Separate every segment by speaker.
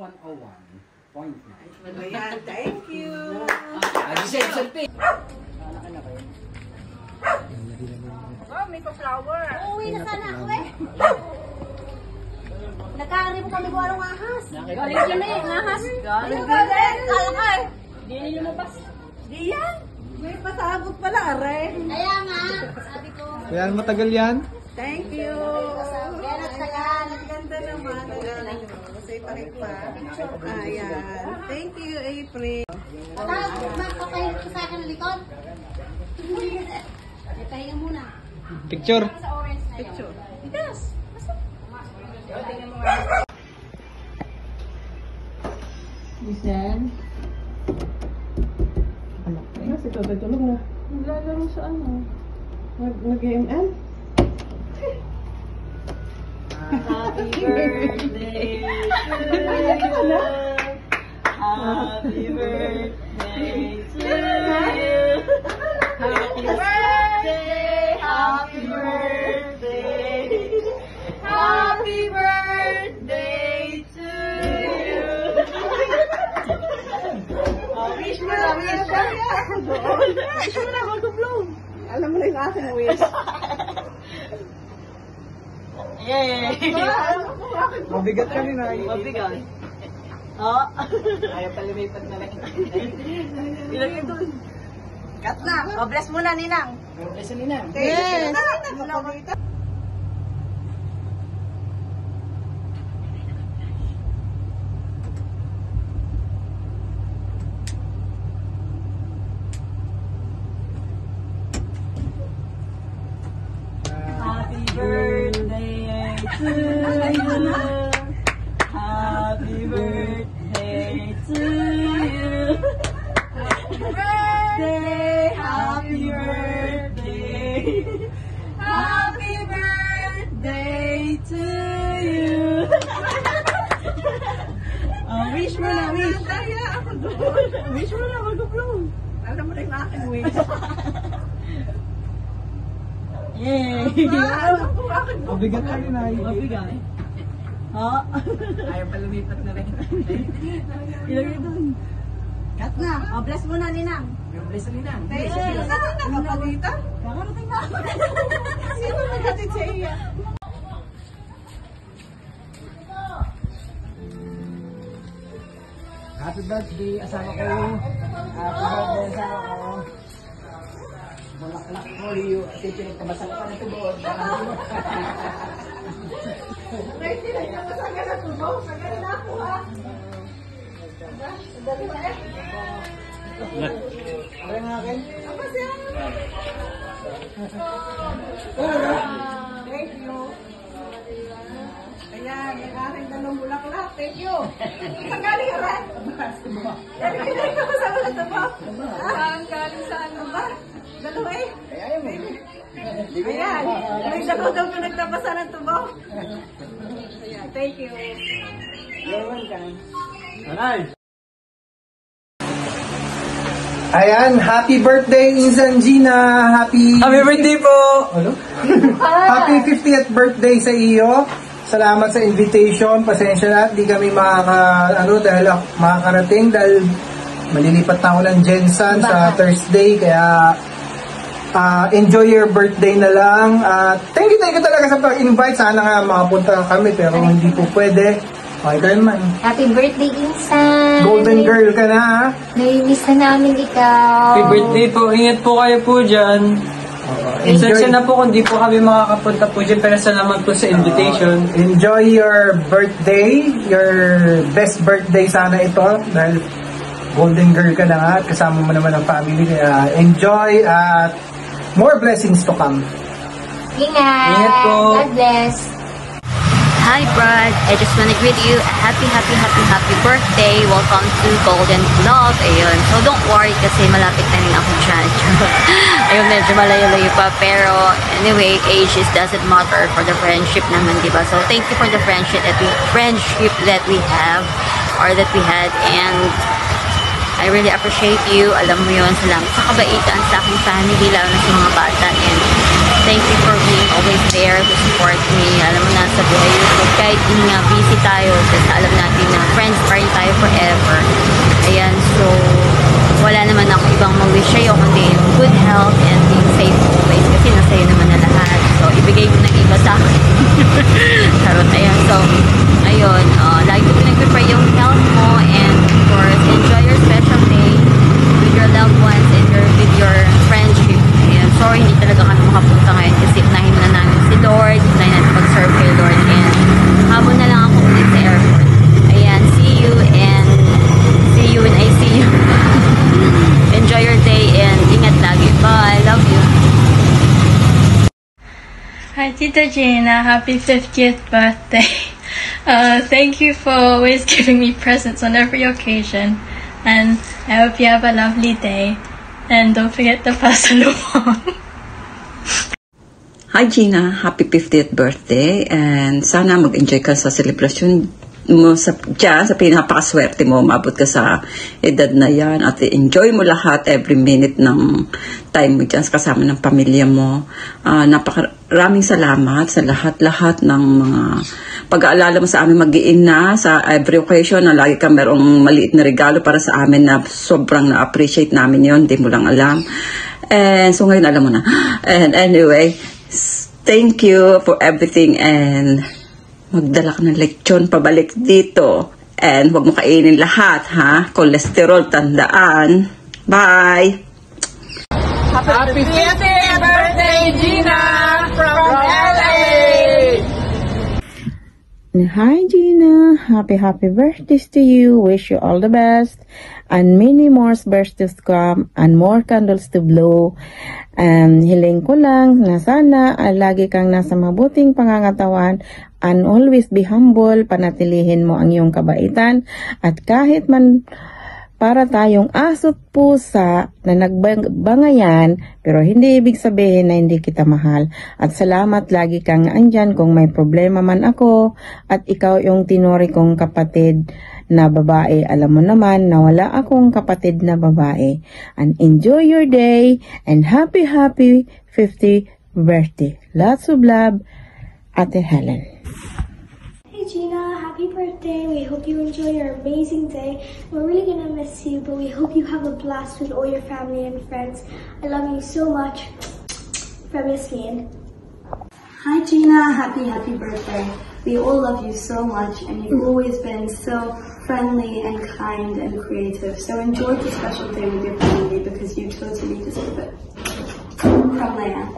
Speaker 1: 101.9.
Speaker 2: Ayan, thank you.
Speaker 1: Selfie.
Speaker 2: Oh, may pa-flower.
Speaker 3: Uuwi na sana ako eh. Nagkakari mo kami kung anong ahas. Galing dyan eh, ahas. Galing galing. Kala ka eh. Di na lumabas.
Speaker 2: Di yan. May pasabog pala, are.
Speaker 3: Kaya nga, sabi ko.
Speaker 4: Kaya matagal yan?
Speaker 2: Thank you.
Speaker 3: Kaya nagsagan.
Speaker 2: Ang ganda naman. Kasi parin pa. Ayan. Thank you, April.
Speaker 3: Magpapahil ko sa akin ng likod. May pahinga muna.
Speaker 4: Picture.
Speaker 3: Sa orange na yun.
Speaker 2: Picture.
Speaker 3: Yes.
Speaker 5: Listen.
Speaker 2: Anak ko na, si Totoy tulog na. Naglalaro sa ano? Nag-ML?
Speaker 5: Happy birthday to you. Happy birthday to you. Happy birthday. Happy birthday. Happy birthday to you.
Speaker 2: Wish mo na, wish mo na. Wish mo na, mag-blow. Alam mo na yung aking wish.
Speaker 5: Yay!
Speaker 4: Mabigat kami na.
Speaker 5: Mabigat. Oh. Ayaw pa lumipat na lang. Ilagay doon.
Speaker 2: Cut na.
Speaker 5: Bless muna, Ninang.
Speaker 1: Bless ni Ninang.
Speaker 2: Yes.
Speaker 5: Happy birthday to you. Happy birthday to you. Happy birthday. Happy birthday. Happy birthday to you. Wish mo na, wish.
Speaker 2: Kaya ako doon.
Speaker 5: Wish mo na, mag-blow.
Speaker 2: Alam mo na yung aking wish.
Speaker 5: Yay!
Speaker 2: Alam mo aking wish.
Speaker 4: Mabigat kami na.
Speaker 5: Mabigat. Ha? Ayaw pa lumipat na rin. Ilagay doon. Cut na. Bless mo na, Ninang.
Speaker 1: Bless ni Ninang.
Speaker 2: Thank you. Saan nakapalitan?
Speaker 5: Kakarating na.
Speaker 2: Sino nagkatid sa iya?
Speaker 1: Happy birthday, asawa ko. Happy birthday, asawa ko. Bulaklak for you. At pinagkabasan ka na tubod.
Speaker 2: May tinagkabasagan na tubo. Sagan na ako ha. Dali ba eh?
Speaker 1: Ano yung akin?
Speaker 2: Apa siya? Thank you. Ayan, yung aking dalawang bulaklak. Thank you. Saan galing aray? Yan, pinagkabasagan na tubo. Saan galing sa ano ba? Dalawa eh.
Speaker 1: Ayaw mo.
Speaker 2: Ayan, may dalawa daw na nagtabasa ng tubo. Ayan, thank you.
Speaker 1: You're welcome.
Speaker 4: Ayan, happy birthday, Insan Gina. Happy birthday po. Ano? Happy 50th birthday sa iyo. Salamat sa invitation. Pasensya na at di kami dahil makakarating dahil malilipat na ako ng Jensen sa Thursday. Kaya enjoy your birthday na lang. Thank you talaga sa pag-invite. Sana nga makapunta kami pero hindi po pwede. Okay ka naman.
Speaker 3: Happy birthday, Insan!
Speaker 4: Golden girl ka na ha.
Speaker 3: Nai-miss na namin ikaw.
Speaker 6: Happy birthday po. Ingat po kayo po dyan. Sensya na po kung di po kami makakapunta po dyan. Pero salamat po sa invitation.
Speaker 4: Enjoy your birthday. Your best birthday sana ito. Dahil golden girl ka na nga. At kasama mo naman ang family. Kaya enjoy at more blessings to come.
Speaker 3: Ingat!
Speaker 6: Ingat po.
Speaker 3: God bless!
Speaker 7: Hi Brad, I just want to greet you a happy birthday. Welcome to Golden Vlog. Ayun. So don't worry kasi malapit na rin ako dyan. Ayun, medyo malayo-layo pa. Pero anyway, age doesn't matter for the friendship naman, diba? So thank you for the friendship that we have or that we had, and I really appreciate you. Alam mo yun, salamat sa kabaitan sa aking family, lalo na sa mga bata. And thank you for being always there to support me. Alam mo na, sa buhay YouTube, kahit nga busy tayo, kasi alam natin na friends pa rin tayo forever. Ayan, so wala naman ako ibang mag-wish sa'yo kundi yung good health and being safe always kasi nasa'yo naman na lahat. So, ibigay mo ng iba sa akin. Charot, ayan. So, ayun, lagi ko pinag-prepare yung health mo and of course, enjoy your special day with your loved ones and with your friendship. Ayan, sorry, hindi talaga kami makapunta ngayon kasi unahin na namin si Lord, unahin natin pag-serve kay Lord and habon na lang ako ulit sa airport. Ayan, see you when I see you. Enjoy your day and ingat lagi. Bye. Love you.
Speaker 3: Hi, Tita Gina. Happy 50th birthday. Thank you for always giving me presents on every occasion. And I hope you have a lovely day. And don't forget to pass along.
Speaker 8: Hi Gina, happy 50th birthday and sana mag-enjoy ka sa celebration mo sa pinapakaswerte mo, umabot ka sa edad na yan at enjoy mo lahat every minute ng time mo dyan kasama ng pamilya mo. Napakaraming salamat sa lahat-lahat ng mga pag-aalala mo sa amin mag-iina sa every occasion na lagi ka merong maliit na regalo para sa amin na sobrang na-appreciate namin yon, di mo lang alam. And so ngayon alam mo na. And anyway, thank you for everything and magdala ka ng lechon pabalik dito. And huwag mo kainin lahat, ha? Cholesterol, tandaan. Bye!
Speaker 1: Happy 50th birthday, Gina, from LA!
Speaker 9: Hi Gina, happy birthdays to you. Wish you all the best and many more birthdays to come and more candles to blow. Hiling ko lang na sana lagi kang nasa mabuting pangangatawan and always be humble, panatilihin mo ang iyong kabaitan at kahit man para tayong aso't pusa na nagbangayan, pero hindi ibig sabihin na hindi kita mahal. At salamat lagi kang andyan kung may problema man ako at ikaw yung tinuri kong kapatid na babae. Alam mo naman na wala akong kapatid na babae. And enjoy your day and happy 50th birthday. Lots of love, Ate Helen.
Speaker 10: Hey Gina, happy birthday. We hope you enjoy your amazing day. We're really gonna miss you, but we hope you have a blast with all your family and friends. I love you so much. From Yasmin.
Speaker 11: Hi Gina, happy birthday. We all love you so much and you've always been so friendly and kind and creative. So enjoy the special day with your family because you totally deserve it. From Leia.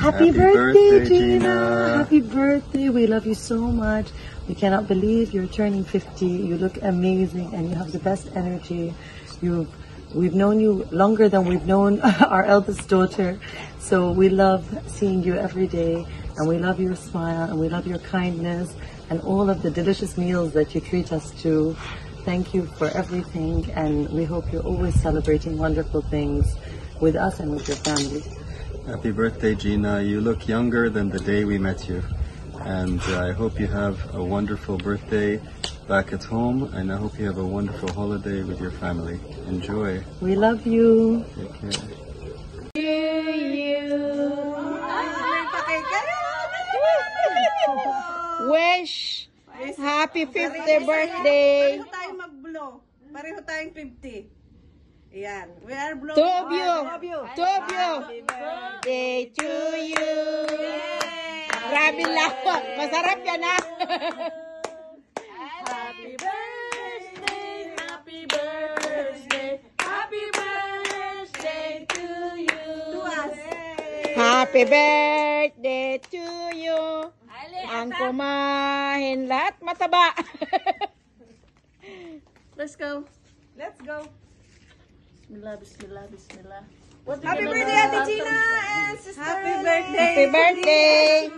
Speaker 12: Happy birthday, Gina! Happy birthday! We love you so much. We cannot believe you're turning 50. You look amazing and you have the best energy. We've known you longer than we've known our eldest daughter. So we love seeing you every day and we love your smile and we love your kindness and all of the delicious meals that you treat us to. Thank you for everything and we hope you're always celebrating wonderful things with us and with your family.
Speaker 13: Happy birthday, Gina. You look younger than the day we met you. And I hope you have a wonderful birthday back at home. And I hope you have a wonderful holiday with your family. Enjoy.
Speaker 12: We love you.
Speaker 13: Take care.
Speaker 9: Wish! Happy 50th birthday!
Speaker 5: Pareho tayong mag-blow. Pareho tayong 50. Ayan. We are blowing.
Speaker 9: Two of you. Happy birthday to you. Grabe lawak. Masarap yan ha.
Speaker 1: Happy birthday, happy birthday, happy birthday to you.
Speaker 5: To us.
Speaker 9: Happy birthday to you. Ang kumain lahat mataba.
Speaker 3: Let's go.
Speaker 5: Let's go.
Speaker 3: Bismillah, bismillah, bismillah.
Speaker 5: Happy birthday, Ate Gina and sister. Happy birthday.
Speaker 9: Happy birthday.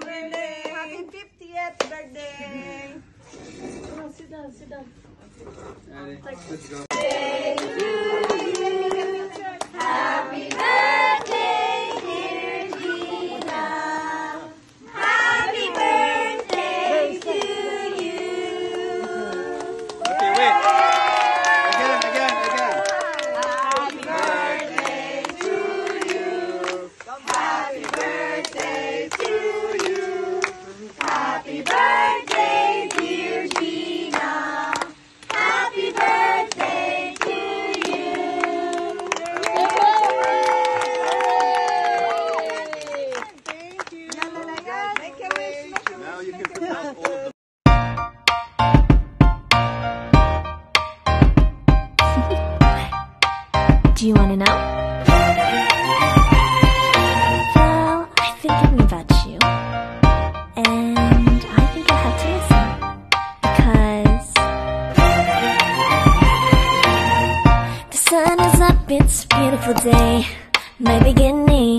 Speaker 5: Happy 50th birthday.
Speaker 3: Oh, sit down, sit down.
Speaker 13: Let's go.
Speaker 1: Happy birthday, dear Gina. Happy birthday to you.
Speaker 13: Okay, wait. Again.
Speaker 1: Happy birthday to you. Happy birthday to you. Happy birthday, dear Gina.
Speaker 14: Do you want to know? Well, I've been thinking about you, and I think I have to listen, because the sun is up, it's a beautiful day, my beginning.